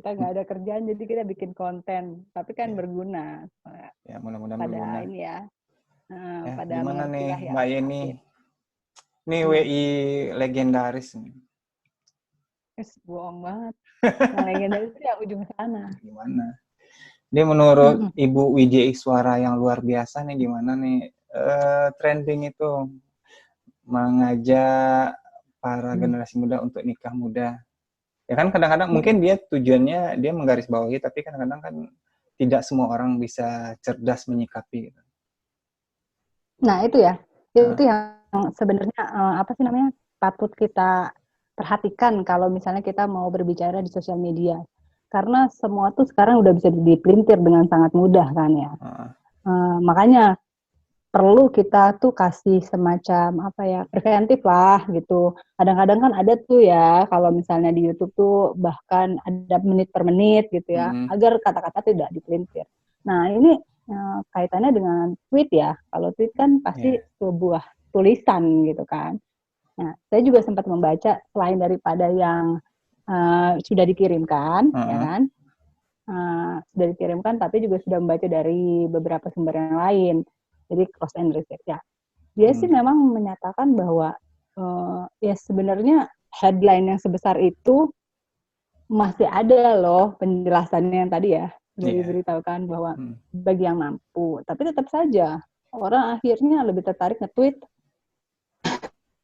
kita nggak ada kerjaan, jadi kita bikin konten, tapi kan Ya, berguna ya mudah-mudahan berguna. pada ini ya, Ya, pada gimana mengerti nih lah ya Mbak apa Yeni? COVID. Ini Hmm. WI legendaris nih. Bohong banget. Yang legendaris itu yang ujung sana. Gimana? Ini menurut Ibu Widya Iswara yang luar biasa nih, gimana nih trending itu mengajak para generasi muda untuk nikah muda. Ya kan kadang-kadang mungkin dia tujuannya dia menggarisbawahi, tapi kadang-kadang kan tidak semua orang bisa cerdas menyikapi. Nah itu ya, itu yang sebenarnya apa sih namanya patut kita perhatikan kalau misalnya kita mau berbicara di sosial media. Karena semua tuh sekarang udah bisa dipelintir dengan sangat mudah kan ya. Makanya perlu kita tuh kasih semacam apa ya preventif lah gitu. Kadang-kadang kan ada tuh ya kalau misalnya di YouTube tuh bahkan ada menit per menit gitu ya, agar kata-kata tidak dipelintir. Nah ini kaitannya dengan tweet ya. Kalau tweet kan pasti sebuah tulisan gitu kan. Nah saya juga sempat membaca selain daripada yang sudah dikirimkan, ya kan, sudah dikirimkan, tapi juga sudah membaca dari beberapa sumber yang lain. Jadi cross and research ya. Dia sih memang menyatakan bahwa ya sebenarnya headline yang sebesar itu masih ada loh penjelasannya yang tadi ya sudah diberitahukan bahwa bagi yang mampu. Tapi tetap saja orang akhirnya lebih tertarik nge-tweet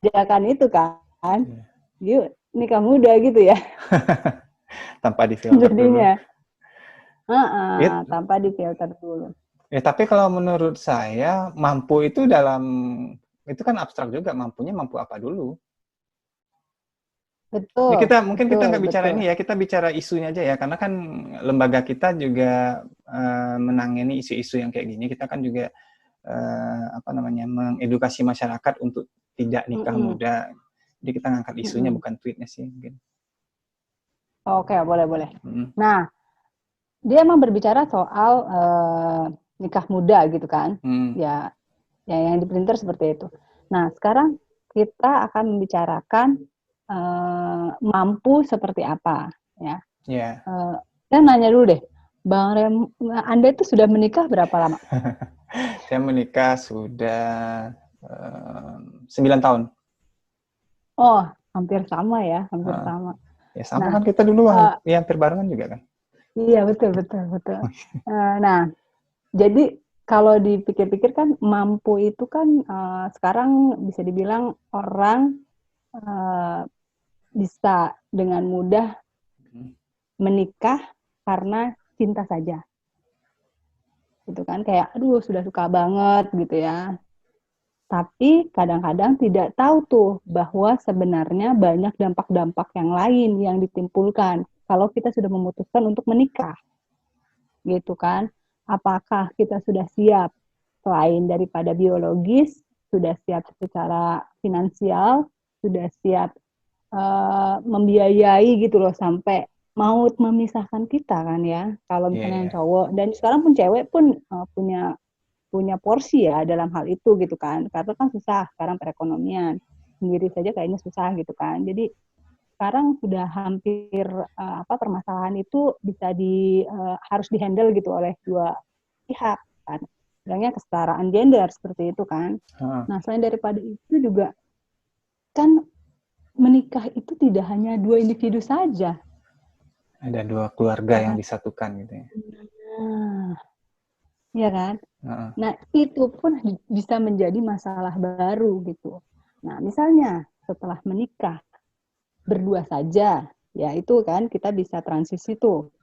ajakan itu kan. Yuk nikah muda gitu ya. Tanpa difilter jadinya dulu. Tanpa difilter dulu. Ya, tapi kalau menurut saya mampu itu itu kan abstrak juga, mampunya mampu apa dulu. Betul. Ini mungkin kita nggak bicara betul. ini ya, kita bicara isunya aja ya, karena kan lembaga kita juga menangani isu-isu yang kayak gini. Kita kan juga mengedukasi masyarakat untuk tidak nikah muda. Jadi kita ngangkat isunya bukan tweetnya sih mungkin. Oke, boleh. Nah, dia emang berbicara soal nikah muda gitu kan. Ya yang dipelintir seperti itu. Nah, sekarang kita akan membicarakan mampu seperti apa ya. Saya nanya dulu deh, Bang Rem, Anda itu sudah menikah berapa lama? Saya menikah sudah 9 tahun. Oh, hampir sama ya, hampir sama. Ya sama kan kita dulu hampir barengan juga kan. Iya, betul. Nah, jadi kalau dipikir-pikir kan mampu itu kan sekarang bisa dibilang orang bisa dengan mudah menikah karena cinta saja. Gitu kan, kayak aduh sudah suka banget gitu ya. Tapi kadang-kadang tidak tahu tuh bahwa sebenarnya banyak dampak-dampak yang lain yang ditimbulkan kalau kita sudah memutuskan untuk menikah. Gitu kan. Apakah kita sudah siap selain daripada biologis, sudah siap secara finansial, sudah siap membiayai gitu loh sampai mau memisahkan kita kan ya. Kalau misalnya yang cowok dan sekarang pun cewek pun punya porsi ya dalam hal itu gitu kan. Karena kan susah sekarang perekonomian. Sendiri saja kayaknya susah gitu kan. Jadi sekarang sudah hampir permasalahan itu bisa harus dihandle gitu oleh dua pihak kan. Bilangnya kesetaraan gender seperti itu kan. Nah, selain daripada itu juga kan menikah itu tidak hanya dua individu saja. Ada dua keluarga yang disatukan gitu ya. Iya kan? Nah, itu pun bisa menjadi masalah baru gitu. Nah, misalnya setelah menikah berdua saja, ya itu kan kita bisa transisi tuh.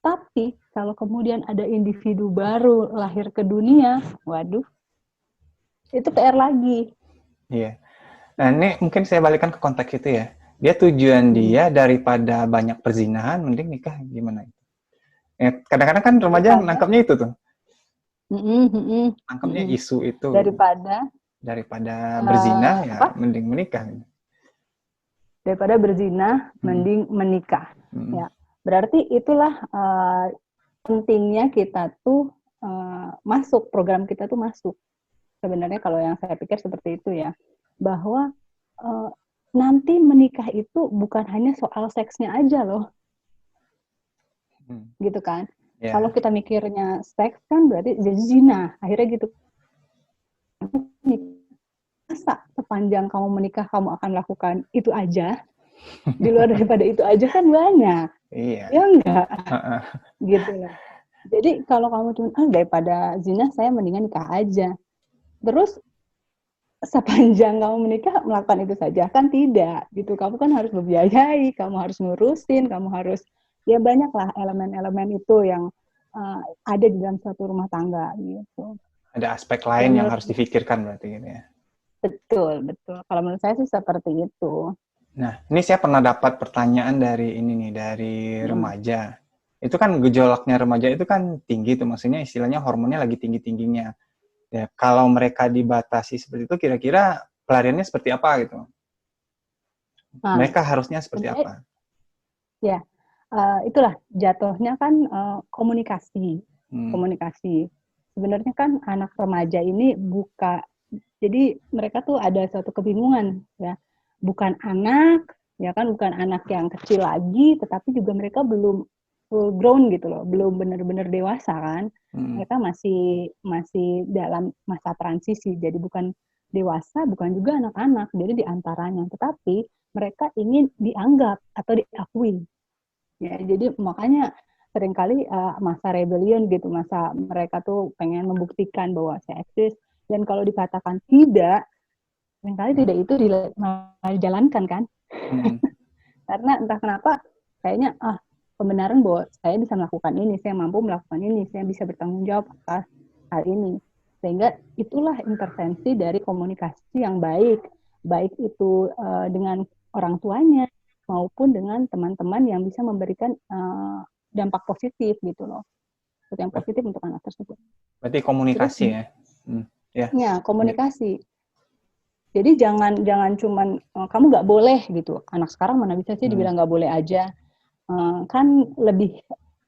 Tapi kalau kemudian ada individu baru lahir ke dunia, waduh, itu PR lagi. Iya. Nah, ini mungkin saya balikan ke konteks itu ya. Dia tujuan dia daripada banyak perzinahan, mending nikah gimana? Kadang-kadang kan remaja nangkapnya itu tuh. Nangkapnya isu itu. Daripada berzina, ya mending menikah. Daripada berzina, mending menikah. Ya, berarti itulah pentingnya kita tuh masuk, program kita tuh masuk. Sebenarnya kalau yang saya pikir seperti itu ya, bahwa nanti menikah itu bukan hanya soal seksnya aja loh. gitu kan. Yeah. Kalau kita mikirnya seks kan berarti jadi zina, akhirnya gitu. Masa sepanjang kamu menikah kamu akan lakukan itu aja? Di luar daripada itu aja kan banyak. Iya. Ya enggak? Gitu loh. Jadi kalau kamu cuma daripada zina saya mendingan nikah aja. Terus sepanjang kamu menikah melakukan itu saja kan tidak gitu. Kamu kan harus membiayai, kamu harus ngurusin, kamu harus ya banyaklah elemen-elemen itu yang ada di dalam suatu rumah tangga gitu. Ada aspek lain yang harus difikirkan berarti gitu ya. Betul. Kalau menurut saya sih seperti itu. Nah, ini saya pernah dapat pertanyaan dari ini nih, dari remaja. Itu kan gejolaknya remaja itu kan tinggi tuh, maksudnya istilahnya hormonnya lagi tinggi-tingginya. Ya, kalau mereka dibatasi seperti itu, kira-kira pelariannya seperti apa gitu? Mereka harusnya seperti apa? Ya, itulah jatuhnya kan komunikasi. Komunikasi. Sebenarnya kan anak remaja ini jadi mereka tuh ada suatu kebingungan ya. Bukan anak, ya kan bukan anak yang kecil lagi, tetapi juga mereka belum full grown gitu loh, belum benar-benar dewasa kan. Mereka masih dalam masa transisi, jadi bukan dewasa, bukan juga anak-anak, jadi di antaranya. Tetapi mereka ingin dianggap atau diakui. Ya, jadi makanya seringkali masa rebellion gitu, masa mereka tuh pengen membuktikan bahwa saya eksis, dan kalau dikatakan tidak, seringkali tidak itu dijalankan kan. Karena entah kenapa kayaknya pembenaran bahwa saya bisa melakukan ini, saya mampu melakukan ini, saya bisa bertanggung jawab atas hal ini. Sehingga itulah intervensi dari komunikasi yang baik itu dengan orang tuanya maupun dengan teman-teman yang bisa memberikan dampak positif gitu loh. Yang positif untuk anak tersebut. Berarti komunikasi. Terus, ya komunikasi. Jadi jangan cuman kamu nggak boleh gitu. Anak sekarang mana bisa sih dibilang nggak boleh aja. Kan lebih.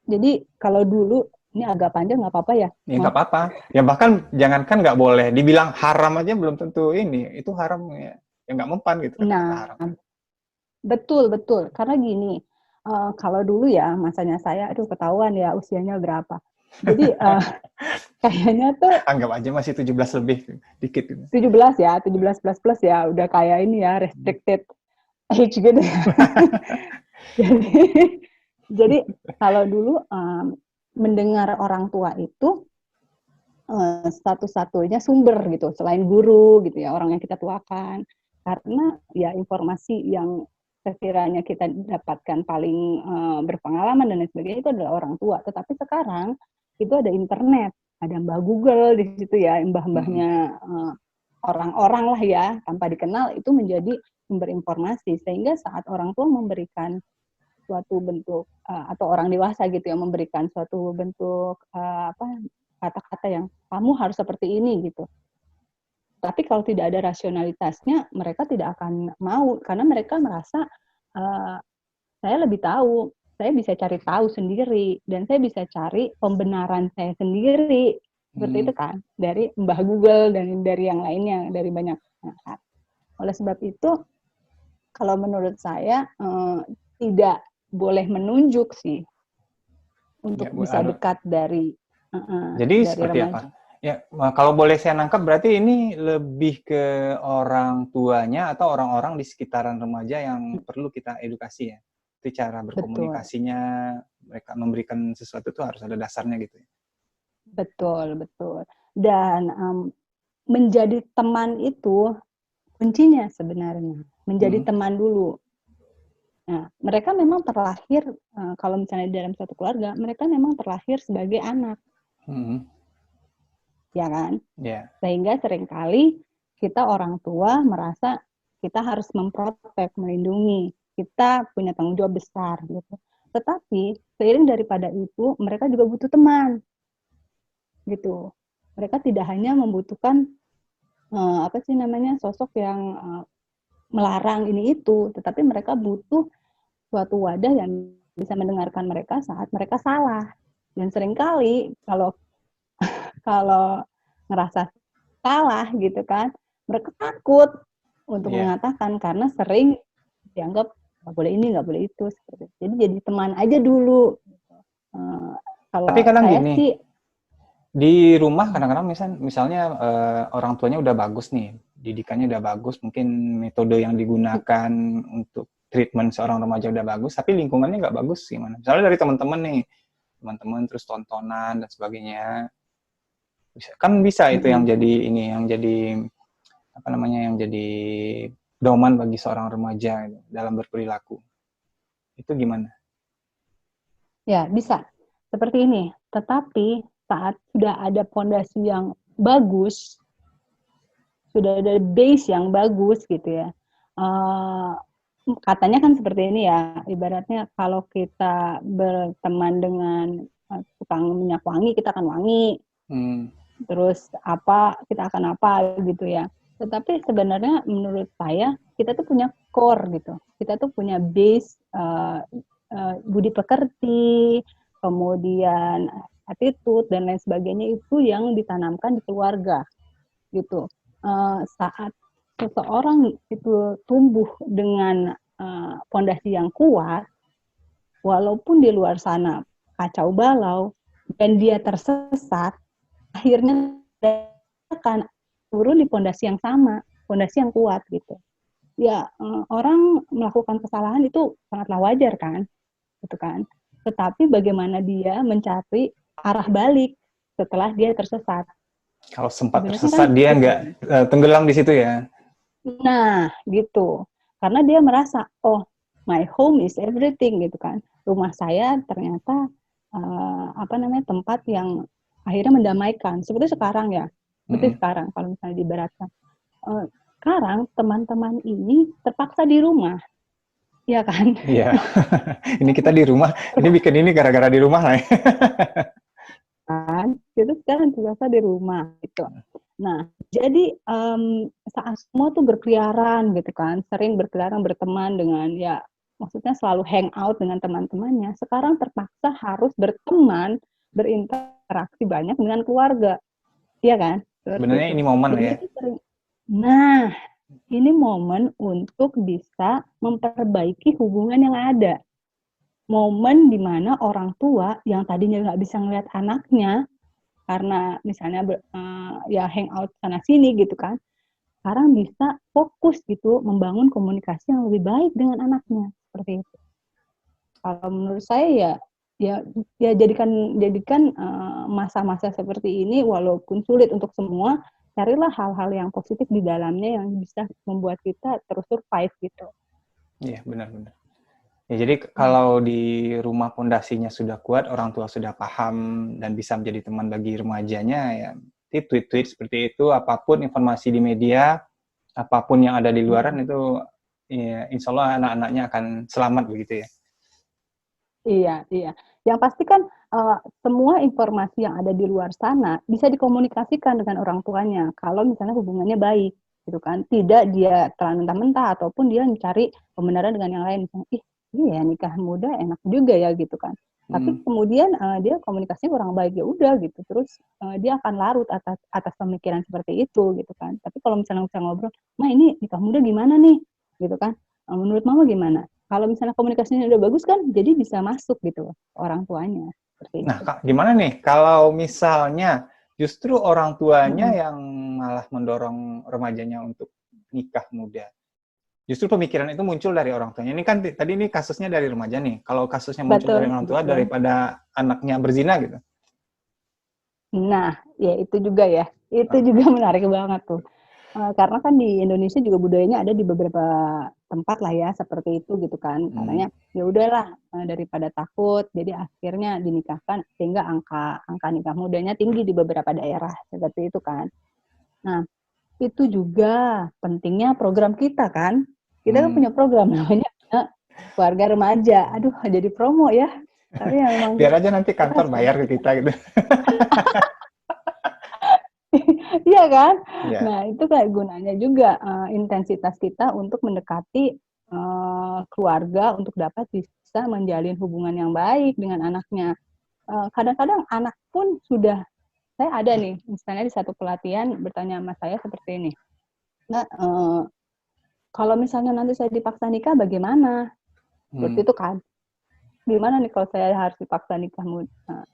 Jadi kalau dulu ini agak panjang nggak apa-apa ya? Ya nggak apa-apa. Ya bahkan jangankan nggak boleh, dibilang haram aja belum tentu ini. Itu haram ya nggak mempan gitu. Nah, betul. Karena gini, kalau dulu ya masanya saya, ketahuan ya usianya berapa. Jadi kayaknya tuh anggap aja masih 17 lebih dikit. 17 ya, 17 plus ya, udah kayak ini ya, restricted age gitu. jadi kalau dulu mendengar orang tua itu satu-satunya sumber gitu, selain guru gitu ya, orang yang kita tuakan. Karena ya informasi yang sekiranya kita dapatkan paling berpengalaman dan lain sebagainya itu adalah orang tua. Tetapi sekarang itu ada internet, ada Mbah Google di situ ya, mbah-mbahnya orang-orang lah ya, tanpa dikenal itu menjadi sumber informasi. Sehingga saat orang tua memberikan suatu bentuk atau orang dewasa gitu yang memberikan suatu bentuk kata-kata yang kamu harus seperti ini gitu. Tapi kalau tidak ada rasionalitasnya, mereka tidak akan mau karena mereka merasa saya lebih tahu, saya bisa cari tahu sendiri dan saya bisa cari pembenaran saya sendiri. Seperti itu kan, dari Mbah Google dan dari yang lainnya, dari banyak hal. Oleh sebab itu, kalau menurut saya tidak boleh menunjuk sih untuk bisa dekat dari jadi seperti remaja. Apa? Ya, kalau boleh saya nangkap berarti ini lebih ke orang tuanya atau orang-orang di sekitaran remaja yang perlu kita edukasi ya. Itu cara berkomunikasinya, mereka memberikan sesuatu itu harus ada dasarnya gitu ya. Betul. Dan menjadi teman itu kuncinya sebenarnya. Menjadi teman dulu. Nah, mereka memang terlahir, kalau misalnya di dalam suatu keluarga, mereka memang terlahir sebagai anak. Ya kan? Yeah. Sehingga seringkali kita orang tua merasa kita harus memprotek, melindungi. Kita punya tanggung jawab besar gitu. Tetapi seiring daripada itu, mereka juga butuh teman. Gitu. Mereka tidak hanya membutuhkan sosok yang melarang ini itu, tetapi mereka butuh suatu wadah yang bisa mendengarkan mereka saat mereka salah. Dan seringkali kalau ngerasa salah gitu kan, mereka takut untuk mengatakan karena sering dianggap nggak boleh ini, nggak boleh itu. Jadi jadi teman aja dulu. Uh, Tapi kalau kadang saya gini, sih, di rumah kadang-kadang misalnya orang tuanya udah bagus nih, didikannya udah bagus, mungkin metode yang digunakan untuk treatment seorang remaja udah bagus, tapi lingkungannya nggak bagus gimana? Misalnya dari teman-teman nih, teman-teman terus tontonan dan sebagainya. Kan bisa itu yang jadi ini, yang jadi apa namanya, yang jadi doman bagi seorang remaja gitu, dalam berperilaku. Itu gimana? ya bisa seperti ini. Tetapi saat sudah ada pondasi yang bagus, sudah ada base yang bagus gitu ya. Katanya kan seperti ini ya, ibaratnya kalau kita berteman dengan tukang minyak wangi, kita akan wangi. Terus apa, kita akan apa gitu ya. Tetapi sebenarnya menurut saya, kita tuh punya core gitu. Kita tuh punya base budi pekerti, kemudian attitude, dan lain sebagainya itu yang ditanamkan di keluarga gitu. Saat seseorang itu tumbuh dengan pondasi yang kuat, walaupun di luar sana kacau balau dan dia tersesat, akhirnya dia akan turun di pondasi yang sama, pondasi yang kuat gitu. Ya, orang melakukan kesalahan itu sangatlah wajar kan, gitu kan. Tetapi bagaimana dia mencari arah balik setelah dia tersesat. Kalau sempat Ibaratnya kan tersesat dia gitu. nggak tenggelam di situ ya? Nah, gitu. Karena dia merasa, oh, my home is everything gitu kan. Rumah saya ternyata tempat yang akhirnya mendamaikan. Seperti sekarang ya. Seperti sekarang kalau misalnya diberatkan. Sekarang teman-teman ini terpaksa di rumah. Iya kan? Iya. Ini kita di rumah, ini bikin ini gara-gara di rumah lah ya. Kan? Itu sekarang terpaksa di rumah gitu. Nah, jadi saat semua tuh berkeliaran gitu kan, sering berkeliaran berteman dengan ya, maksudnya selalu hang out dengan teman-temannya. Sekarang terpaksa harus berteman, berinteraksi banyak dengan keluarga, iya kan? Seperti Sebenarnya itu. ini momen Jadi lah ya. itu sering. Nah, ini momen untuk bisa memperbaiki hubungan yang ada. Momen di mana orang tua yang tadinya nggak bisa ngeliat anaknya karena misalnya ya hangout sana sini gitu kan, sekarang bisa fokus gitu membangun komunikasi yang lebih baik dengan anaknya seperti itu. Kalau menurut saya ya ya ya jadikan masa-masa seperti ini walaupun sulit untuk semua, carilah hal-hal yang positif di dalamnya yang bisa membuat kita terus survive gitu. Iya, benar-benar. Ya, jadi kalau di rumah pondasinya sudah kuat, orang tua sudah paham dan bisa menjadi teman bagi remajanya, ya tweet-tweet seperti itu, apapun informasi di media, apapun yang ada di luaran itu, ya, insya Allah anak-anaknya akan selamat begitu ya. Iya, iya. Yang pasti kan semua informasi yang ada di luar sana bisa dikomunikasikan dengan orang tuanya kalau misalnya hubungannya baik, gitu kan. Tidak dia telan mentah-mentah ataupun dia mencari pembenaran dengan yang lain. Misalnya, ih, iya nikah muda enak juga ya gitu kan. Tapi kemudian dia komunikasi kurang baik ya udah gitu. Terus dia akan larut atas pemikiran seperti itu gitu kan. Tapi kalau misalnya bisa ngobrol, "Ma, ini nikah muda gimana nih?" gitu kan. Menurut Mama gimana? Kalau misalnya komunikasinya udah bagus kan, jadi bisa masuk gitu orang tuanya, seperti Nah, itu. Kak, gimana nih kalau misalnya justru orang tuanya yang malah mendorong remajanya untuk nikah muda? Justru pemikiran itu muncul dari orang tuanya. Ini kan tadi ini kasusnya dari remaja nih. Kalau kasusnya muncul dari Betul, orang tua betul. daripada anaknya berzina gitu. Nah, ya itu juga ya. Itu juga menarik banget tuh. Karena kan di Indonesia juga budayanya ada di beberapa tempat lah ya seperti itu gitu kan. Katanya ya udahlah daripada takut, jadi akhirnya dinikahkan sehingga angka nikah mudanya tinggi di beberapa daerah seperti itu kan. Nah, itu juga pentingnya program kita kan. Kita kan punya program namanya keluarga remaja. Aduh, jadi promo ya. Tapi ya memang Biar aja nanti kita kantor bayar ke kita gitu. iya kan? Iya. Nah, itu kayak gunanya juga intensitas kita untuk mendekati keluarga untuk dapat bisa menjalin hubungan yang baik dengan anaknya. Kadang-kadang anak pun sudah, saya ada nih, misalnya di satu pelatihan bertanya sama saya seperti ini. Nah, kalau misalnya nanti saya dipaksa nikah bagaimana? Seperti itu kan. gimana nih kalau saya harus dipaksa nikah muda?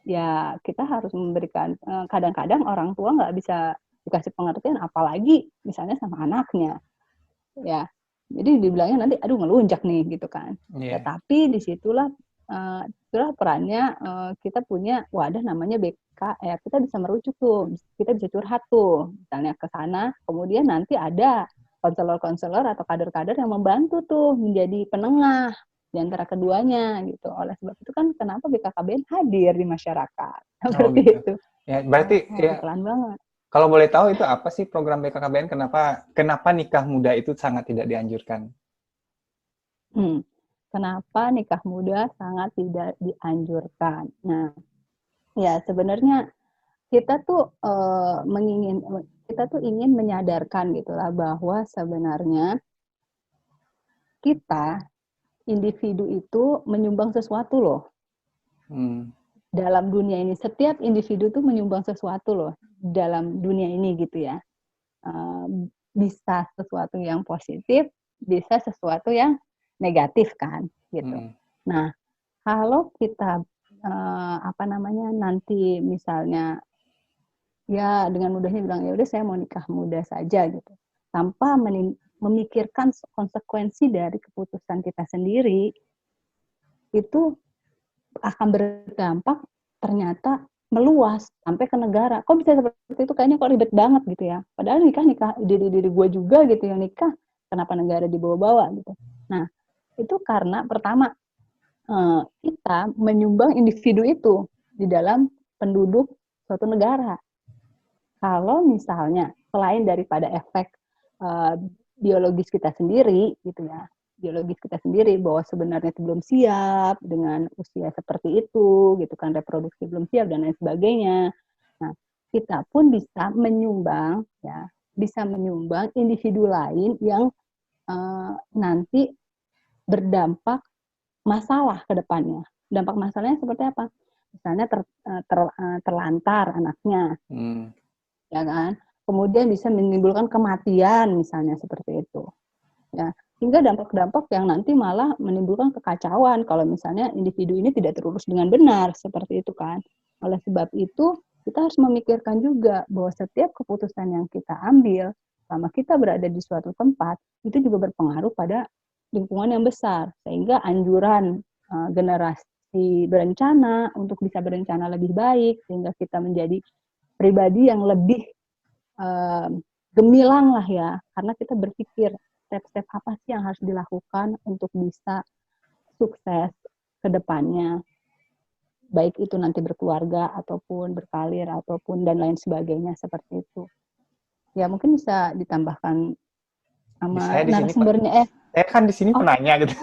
Ya kita harus memberikan, kadang-kadang orang tua nggak bisa dikasih pengertian, apalagi misalnya sama anaknya, ya. Jadi dibilangnya nanti, aduh ngelunjak nih gitu kan. Iya. Tetapi disitulah perannya kita punya wadah namanya BKR. Kita bisa merujuk tuh, kita bisa curhat tuh, misalnya ke sana. Kemudian nanti ada konselor-konselor atau kader-kader yang membantu tuh menjadi penengah di antara keduanya gitu. Oleh sebab itu kan kenapa BKKBN hadir di masyarakat Oh seperti gitu. itu. Ya, berarti ya Pelan banget. kalau boleh tahu itu apa sih program BKKBN? Kenapa nikah muda itu sangat tidak dianjurkan? Kenapa nikah muda sangat tidak dianjurkan? Nah, ya sebenarnya kita tuh kita tuh ingin menyadarkan gitulah bahwa sebenarnya kita individu itu menyumbang sesuatu loh dalam dunia ini. Setiap individu tuh menyumbang sesuatu loh dalam dunia ini gitu ya. Bisa sesuatu yang positif, bisa sesuatu yang negatif kan gitu. Nah, kalau kita nanti misalnya ya dengan mudahnya bilang ya udah saya mau nikah muda saja gitu, tanpa memikirkan konsekuensi dari keputusan kita sendiri, itu akan berdampak ternyata meluas sampai ke negara. Kok bisa seperti itu? Kayaknya kok ribet banget gitu ya. Padahal nikah diri gue juga gitu yang nikah. Kenapa negara dibawa-bawa gitu? Nah, itu karena pertama kita menyumbang individu itu di dalam penduduk suatu negara. Kalau misalnya selain daripada efek biologis kita sendiri gitu ya, biologis kita sendiri bahwa sebenarnya itu belum siap dengan usia seperti itu gitu kan, reproduksi belum siap dan lain sebagainya. Nah, kita pun bisa menyumbang ya, bisa menyumbang individu lain yang nanti berdampak masalah ke depannya. Dampak masalahnya seperti apa? Misalnya terlantar anaknya, ya kan? Kemudian bisa menimbulkan kematian misalnya seperti itu. Ya, hingga dampak-dampak yang nanti malah menimbulkan kekacauan kalau misalnya individu ini tidak terurus dengan benar seperti itu kan. Oleh sebab itu kita harus memikirkan juga bahwa setiap keputusan yang kita ambil selama kita berada di suatu tempat itu juga berpengaruh pada lingkungan yang besar, sehingga anjuran generasi berencana untuk bisa berencana lebih baik sehingga kita menjadi pribadi yang lebih gemilang lah ya, karena kita berpikir step-step apa sih yang harus dilakukan untuk bisa sukses ke depannya, baik itu nanti berkeluarga ataupun berkarir ataupun dan lain sebagainya seperti itu. Ya mungkin bisa ditambahkan sama narasumbernya. Saya kan di sini penanya gitu.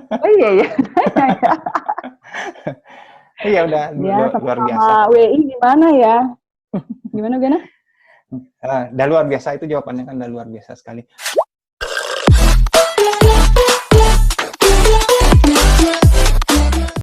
Oh iya ya. Iya udah luar biasa. WI gimana ya? Gimana? Udah luar biasa itu jawabannya kan udah luar biasa sekali.